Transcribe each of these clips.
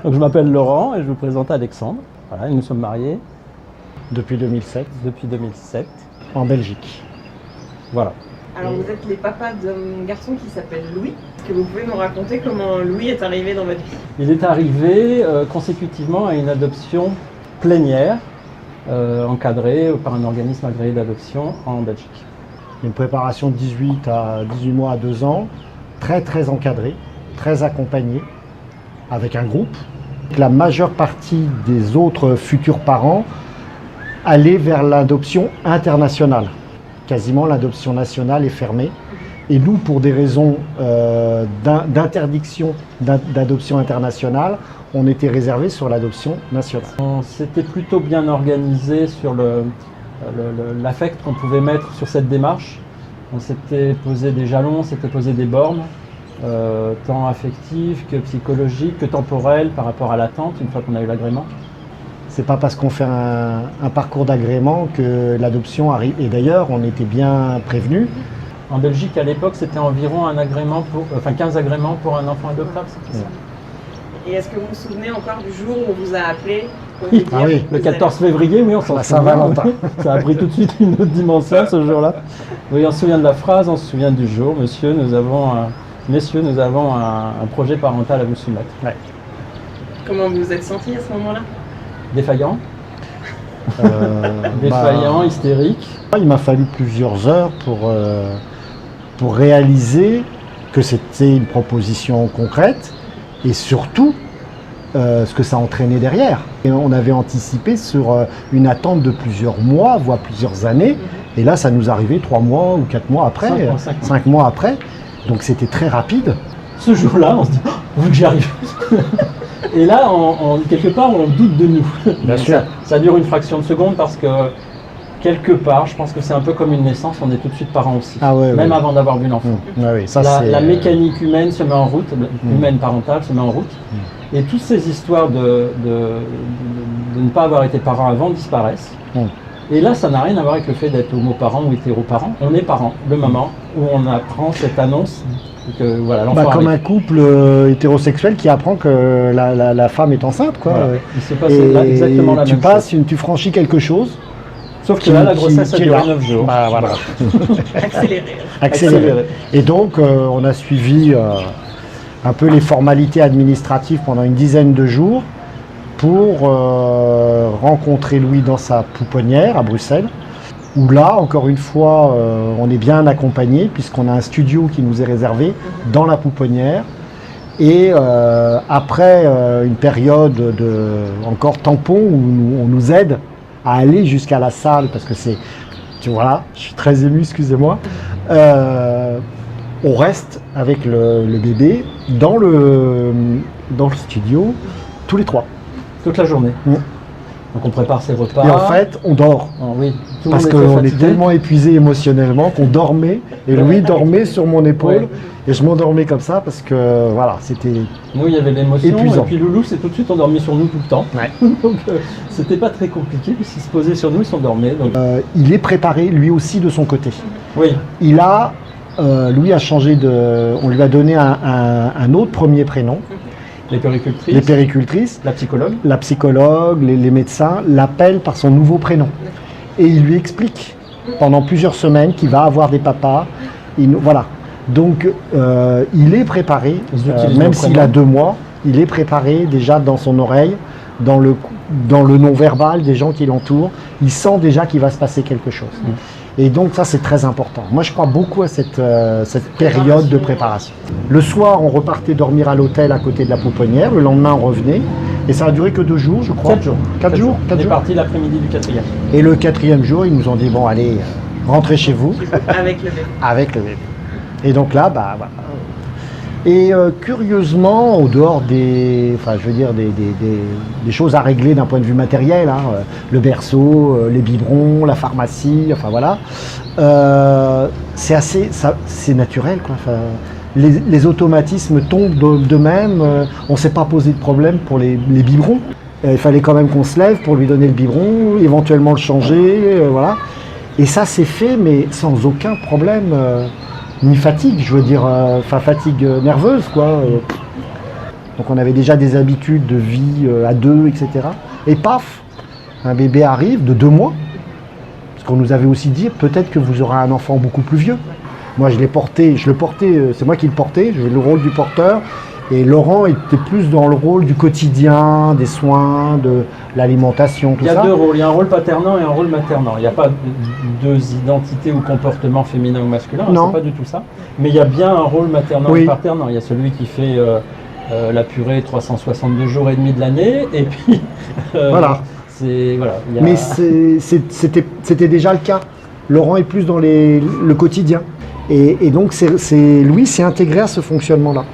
Donc je m'appelle Laurent et je vous présente Alexandre. Voilà, nous sommes mariés Depuis 2007, depuis 2007. en Belgique. Voilà. Alors vous êtes les papas d'un garçon qui s'appelle Louis. Est-ce que vous pouvez nous raconter comment Louis est arrivé dans votre vie? Il est arrivé consécutivement à une adoption plénière encadrée par un organisme agréé d'adoption en Belgique. Une préparation de 18 mois à 2 ans, très encadrée, très accompagnée, avec un groupe. La majeure partie des autres futurs parents allaient vers l'adoption internationale. Quasiment l'adoption nationale est fermée. Et nous, pour des raisons d'interdiction d'adoption internationale, on était réservé sur l'adoption nationale. On s'était plutôt bien organisé sur l'affect qu'on pouvait mettre sur cette démarche. On s'était posé des jalons, on s'était posé des bornes, tant affectives que psychologiques, que temporelles par rapport à l'attente une fois qu'on a eu l'agrément. C'est pas parce qu'on fait un parcours d'agrément que l'adoption arrive. Et d'ailleurs, on était bien prévenus. En Belgique, à l'époque, c'était environ 15 agréments pour un enfant adoptable, c'est ça. Et est-ce que vous vous souvenez encore du jour où on vous a appelé pour Oui. vous dire Ah oui, que Le vous 14 février, oui, on s'en La souvient. Saint-Valentin. Ça a pris tout de suite une autre dimension ce jour-là. Oui, on se souvient de la phrase, on se souvient du jour. Messieurs, nous avons un projet parental à vous soumettre. allez- Comment vous vous êtes senti à ce moment-là? Défaillant, Bah, hystérique. il m'a fallu plusieurs heures pour réaliser que c'était une proposition concrète et surtout ce que ça entraînait derrière. Et on avait anticipé sur une attente de plusieurs mois, voire plusieurs années. Et là, ça nous arrivait 3 mois ou 4 mois après, 5 mois après. Donc c'était très rapide. Ce jour-là, on se dit, oh, vu que j'y arrive. Et là, quelque part, on doute de nous. Bien sûr. Ça dure une fraction de seconde parce que, quelque part, je pense que c'est un peu comme une naissance, on est tout de suite parent aussi. Ah ouais, même ouais. avant d'avoir vu l'enfant. Ouais, oui, ça, La mécanique humaine se met en route, humaine parentale se met en route. Et toutes ces histoires de ne pas avoir été parent avant disparaissent. Et là, ça n'a rien à voir avec le fait d'être homo-parent ou hétéro-parent. On est parent le moment où on apprend cette annonce que voilà, l'enfant comme arrive. un couple hétérosexuel qui apprend que la femme est enceinte, quoi. Voilà. Il se passe Et là exactement la même chose. tu franchis quelque chose. Sauf que là, la grossesse a qui est duré là. 9 jours. Bah, voilà. Accéléré. Accéléré. Et donc, on a suivi un peu les formalités administratives pendant une dizaine de jours pour rencontrer Louis dans sa pouponnière à Bruxelles, où là, encore une fois, on est bien accompagné puisqu'on a un studio qui nous est réservé dans la pouponnière. Et après une période encore tampon où on nous aide à aller jusqu'à la salle, parce que c'est, voilà, je suis très ému, excusez-moi, on reste avec le bébé dans le studio tous les 3. Toute la journée. Donc on prépare ses repas. Et en fait, on dort. Oui, tout le Parce monde était qu'on est fatigué. tellement épuisé émotionnellement qu'on dormait, et Louis dormait sur mon épaule, Ouais. et je m'endormais comme ça parce que voilà, c'était Nous, il y avait l'émotion, épuisant. et puis Loulou s'est tout de suite endormi sur nous tout le temps. Ouais. Donc c'était pas très compliqué, puisqu'il se posait sur nous, il s'endormait. Donc... il est préparé lui aussi de son côté. Oui, Louis a changé on lui a donné un autre premier prénom. les péricultrices, Les péricultrices, la psychologue. la psychologue, les médecins l'appellent par son nouveau prénom. Et il lui explique pendant plusieurs semaines qu'il va avoir des papas. Voilà. Donc il est préparé, Ils utilisent même le s'il prénom. a 2 mois, il est préparé déjà dans son oreille, dans le non-verbal des gens qui l'entourent. Il sent déjà qu'il va se passer quelque chose. Et donc ça, c'est très important. Moi, je crois beaucoup à cette période de préparation. Le soir, on repartait dormir à l'hôtel à côté de la pouponnière. Le lendemain, on revenait. Et ça a duré que 2 jours, je crois. 4 jours. 4 jours. On est parti l'après-midi du 4e. Et le 4e jour, ils nous ont dit, bon, allez, rentrez chez vous. Avec le bébé. Avec le bébé. Et donc là, bah voilà. Et curieusement, au dehors des choses à régler d'un point de vue matériel, le berceau, les biberons, la pharmacie, enfin voilà, c'est naturel, quoi. Enfin, les automatismes tombent d'eux-mêmes. On ne s'est pas posé de problème pour les biberons. Il fallait quand même qu'on se lève pour lui donner le biberon, éventuellement le changer, voilà. Et ça s'est fait, mais sans aucun problème. Ni fatigue, je veux dire, fatigue nerveuse, quoi. Donc on avait déjà des habitudes de vie à deux, etc. Et paf, un bébé arrive de 2 mois. Parce qu'on nous avait aussi dit, peut-être que vous aurez un enfant beaucoup plus vieux. Moi je le portais, c'est moi qui le portais, j'ai le rôle du porteur. Et Laurent était plus dans le rôle du quotidien, des soins, de l'alimentation, tout ça. Il y a 2 rôles, il y a un rôle paternant et un rôle maternant. Il n'y a pas 2 identités ou comportements féminins ou masculins, c'est pas du tout ça. Mais il y a bien un rôle maternant et paternant. Il y a celui qui fait la purée 362 jours et demi de l'année, et puis voilà. Mais c'était déjà le cas. Laurent est plus dans le quotidien. Et donc Louis s'est intégré à ce fonctionnement-là.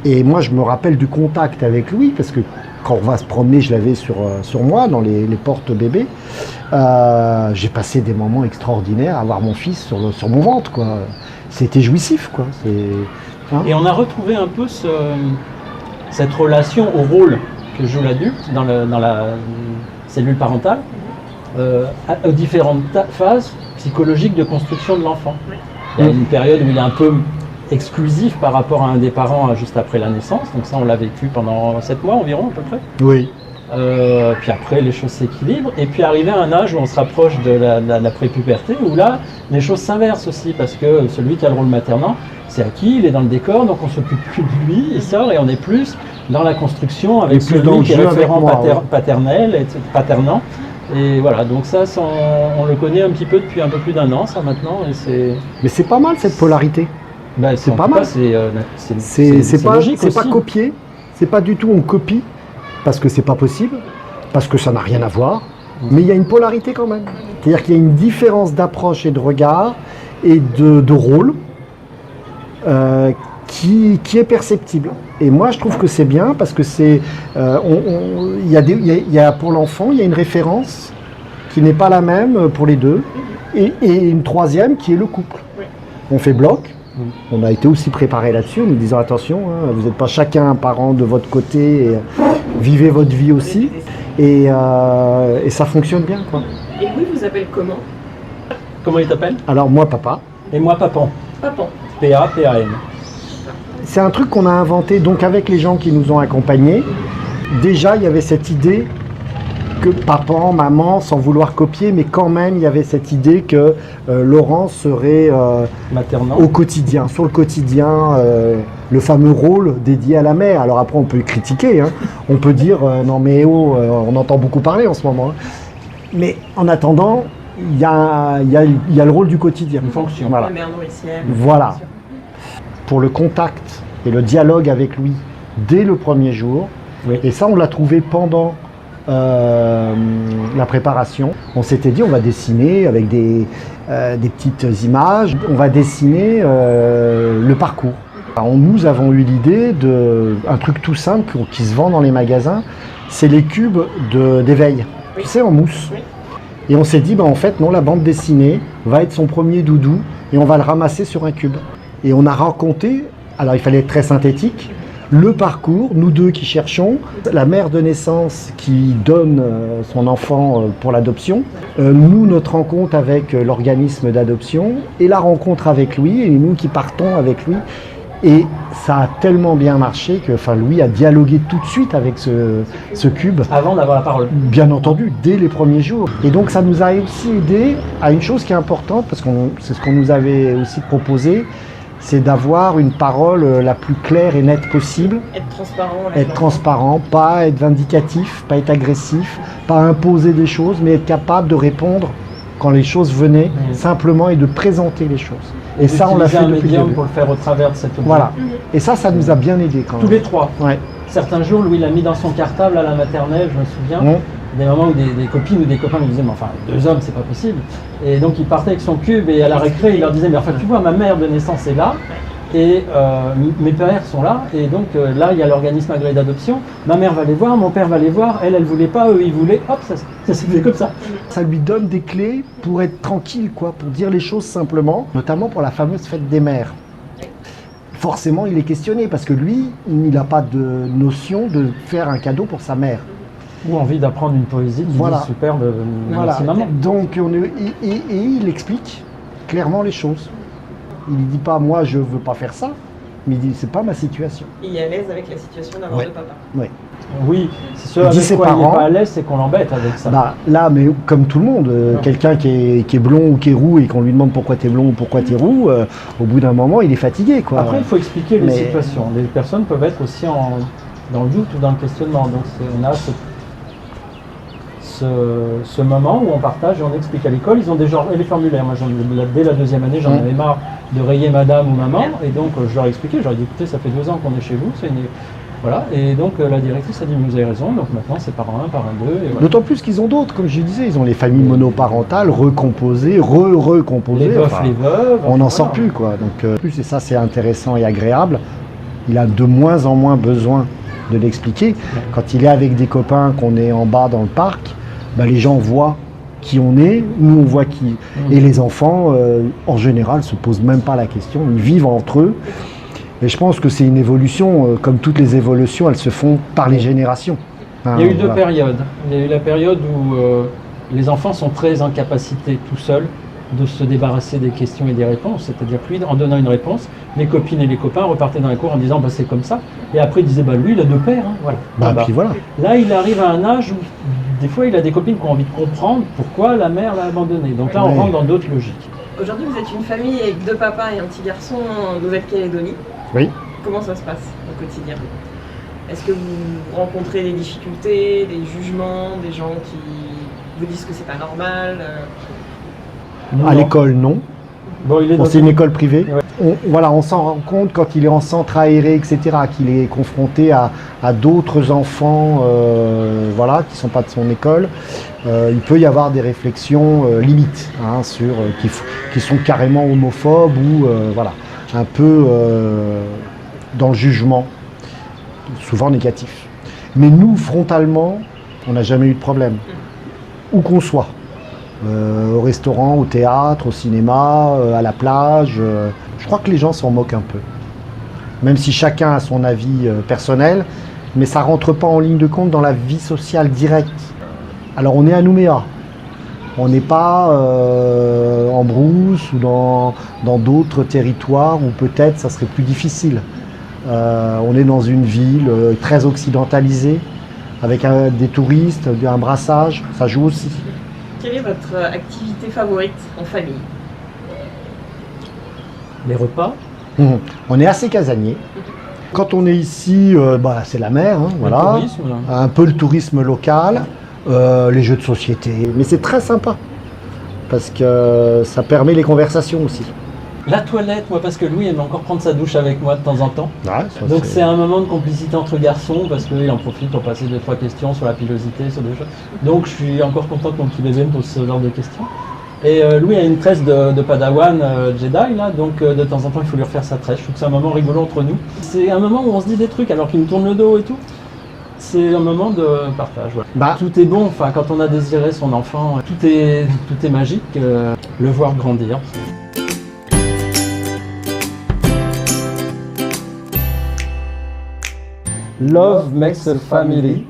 Et moi, je me rappelle du contact avec Louis, parce que quand on va se promener, je l'avais sur moi, dans les portes bébés. J'ai passé des moments extraordinaires à voir mon fils sur mon ventre, quoi. C'était jouissif, quoi. Et on a retrouvé un peu cette relation au rôle que joue l'adulte dans la cellule parentale, aux différentes phases psychologiques de construction de l'enfant. Il y a une période où il est un peu exclusif par rapport à un des parents juste après la naissance, donc ça on l'a vécu pendant 7 mois environ à peu près. Oui. Puis après les choses s'équilibrent, et puis arrivé à un âge où on se rapproche de la prépuberté, où là les choses s'inversent aussi, parce que celui qui a le rôle maternant, c'est acquis, il est dans le décor, donc on s'occupe plus de lui, il sort, et on est plus dans la construction avec celui qui est référent paternel, et paternant. Et voilà, donc ça, on le connaît un petit peu depuis un peu plus d'1 an, ça maintenant. Mais c'est pas mal cette polarité. C'est pas mal. C'est logique aussi. C'est pas copié, c'est pas du tout on copie, parce que c'est pas possible, parce que ça n'a rien à voir, mais il y a une polarité quand même. C'est-à-dire qu'il y a une différence d'approche et de regard et de rôle qui est perceptible. Et moi je trouve que c'est bien, parce que pour l'enfant, il y a une référence qui n'est pas la même pour les deux, et une troisième qui est le couple. On fait bloc. On a été aussi préparé là-dessus, en nous disant attention, hein, vous n'êtes pas chacun un parent de votre côté, et vivez votre vie aussi, et ça fonctionne bien, quoi. Et Louis vous appelle comment? Comment il t'appelle? Alors moi papa. Et moi papan. Papan. P-A-P-A-N. C'est un truc qu'on a inventé donc avec les gens qui nous ont accompagnés. Déjà il y avait cette idée que papa, maman, sans vouloir copier, mais quand même il y avait cette idée que Laurent serait au quotidien, sur le quotidien, le fameux rôle dédié à la mère. Alors après on peut critiquer, hein. On peut dire non mais on entend beaucoup parler en ce moment, hein. Mais en attendant, il y a le rôle du quotidien. Une fonction. Voilà. La mère nourricière. Voilà. Pour le contact et le dialogue avec lui dès le premier jour, et ça on l'a trouvé pendant la préparation. On s'était dit on va dessiner avec des petites images, on va dessiner le parcours. Alors, nous avons eu l'idée d'un truc tout simple qui se vend dans les magasins, c'est les cubes d'éveil, tu sais, en mousse. Et on s'est dit en fait non, la bande dessinée va être son premier doudou et on va le ramasser sur un cube. Et on a raconté, alors il fallait être très synthétique, le parcours, nous deux qui cherchons, la mère de naissance qui donne son enfant pour l'adoption, nous notre rencontre avec l'organisme d'adoption, et la rencontre avec Louis, et nous qui partons avec lui. Et ça a tellement bien marché que Louis a dialogué tout de suite avec ce cube. Avant d'avoir la parole. Bien entendu, dès les premiers jours. Et donc ça nous a aussi aidé à une chose qui est importante, parce que c'est ce qu'on nous avait aussi proposé, c'est d'avoir une parole la plus claire et nette possible. Être transparent. Être transparent, pas être vindicatif, pas être agressif, pas imposer des choses, mais être capable de répondre quand les choses venaient, simplement, et de présenter les choses. Et ça, on l'a fait depuis le début. Pour le faire au travers de cet objet. Voilà. Et ça nous a bien aidé quand même. Tous les trois. Ouais. Certains jours, Louis l'a mis dans son cartable à la maternelle, je me souviens. Des moments où des copines ou des copains lui disaient mais enfin 2 hommes c'est pas possible, et donc il partait avec son cube et à la récré il leur disait mais enfin tu vois ma mère de naissance est là et mes pères sont là, et donc là il y a l'organisme agréé d'adoption, ma mère va les voir, mon père va les voir, elle voulait pas, eux ils voulaient, hop ça s'est fait comme ça. Ça lui donne des clés pour être tranquille, quoi, pour dire les choses simplement, notamment pour la fameuse fête des mères. Forcément il est questionné parce que lui il n'a pas de notion de faire un cadeau pour sa mère. Ou envie d'apprendre une poésie d'une vie superbe, voilà. Maman. Donc il explique clairement les choses. Il ne dit pas moi je veux pas faire ça, Mais il dit, c'est pas ma situation. Il est à l'aise avec la situation d'avoir Ouais. deux papas. Oui. Oui, c'est ce Il dit avec ses quoi il n'est parents. pas à l'aise, c'est qu'on l'embête avec ça. Bah, là, mais comme tout le monde, quelqu'un qui est blond ou qui est roux et qu'on lui demande pourquoi t'es blond ou pourquoi t'es roux, au bout d'un moment, il est fatigué, quoi. Après, il faut expliquer les Mais- situations. Les personnes peuvent être aussi dans le doute ou dans le questionnement. Donc, on a ce moment où on partage et on explique à l'école. Ils ont déjà les formulaires. Moi, dès la deuxième année, j'en avais marre de rayer madame ou maman. Et donc, je leur ai expliqué. Je leur ai dit, écoutez, ça fait 2 ans qu'on est chez vous. Voilà. Et donc, la directrice a dit, vous avez raison. Donc, maintenant, c'est parent 1, parent 2. Et voilà. D'autant plus qu'ils ont d'autres, comme je disais, ils ont les familles monoparentales recomposées, recomposées. Les veufs, enfin, les veuves. on n'en voilà. sort plus, quoi. Donc, plus, et ça, c'est intéressant et agréable. Il a de moins en moins besoin de l'expliquer. Quand il est avec des copains, qu'on est en bas dans le parc, bah, les gens voient qui on est, nous on voit qui. Et les enfants, en général, se posent même pas la question, ils vivent entre eux. Et je pense que c'est une évolution, comme toutes les évolutions, elles se font par les générations. Hein, Il y a eu 2 voilà. périodes. Il y a eu la période où les enfants sont très en capacité tout seuls de se débarrasser des questions et des réponses. C'est-à-dire que lui, en donnant une réponse, les copines et les copains repartaient dans la cour en disant bah, c'est comme ça. Et après, ils disaient bah, lui, il a 2 pères. Hein. Voilà. Bah, Bah, puis voilà. là, il arrive à un âge où des fois, il a des copines qui ont envie de comprendre pourquoi la mère l'a abandonné. Donc là, on Ouais. rentre dans d'autres logiques. Aujourd'hui, vous êtes une famille avec 2 papas et un petit garçon en Nouvelle-Calédonie. Oui. Comment ça se passe au quotidien? Est-ce que vous rencontrez des difficultés, des jugements, des gens qui vous disent que c'est pas normal Nous, À non. l'école, non. Bon, il est Bon, dans c'est une école privée. Ouais. On s'en rend compte quand il est en centre aéré, etc., qu'il est confronté à d'autres enfants voilà, qui ne sont pas de son école. Il peut y avoir des réflexions limites hein, qui sont carrément homophobes ou voilà, un peu dans le jugement, souvent négatif. Mais nous, frontalement, on n'a jamais eu de problème, où qu'on soit. Au restaurant, au théâtre, au cinéma, à la plage. Je crois que les gens s'en moquent un peu. Même si chacun a son avis personnel, mais ça ne rentre pas en ligne de compte dans la vie sociale directe. Alors on est à Nouméa. On n'est pas en brousse ou dans d'autres territoires où peut-être ça serait plus difficile. On est dans une ville très occidentalisée, avec des touristes, un brassage, ça joue aussi. Quelle est votre activité favorite en famille? les repas, On est assez casanier. Quand on est ici, bah, c'est la mer, hein, voilà. le tourisme. Là. Un peu le tourisme local, les jeux de société. Mais c'est très sympa, parce que ça permet les conversations aussi. La toilette, moi, parce que Louis aime encore prendre sa douche avec moi de temps en temps. Ouais, ça, Donc c'est un moment de complicité entre garçons, parce qu'il en profite pour passer 2-3 questions sur la pilosité, sur des choses. Donc je suis encore content que mon petit bébé me pose ce genre de questions. Et Louis a une tresse de Padawan Jedi, là, donc de temps en temps il faut lui refaire sa tresse. Je trouve que c'est un moment rigolo entre nous. C'est un moment où on se dit des trucs alors qu'il nous tourne le dos et tout. C'est un moment de partage. Voilà. Bah, Tout est bon, enfin quand on a désiré son enfant, tout est magique, le voir grandir. Love makes a family.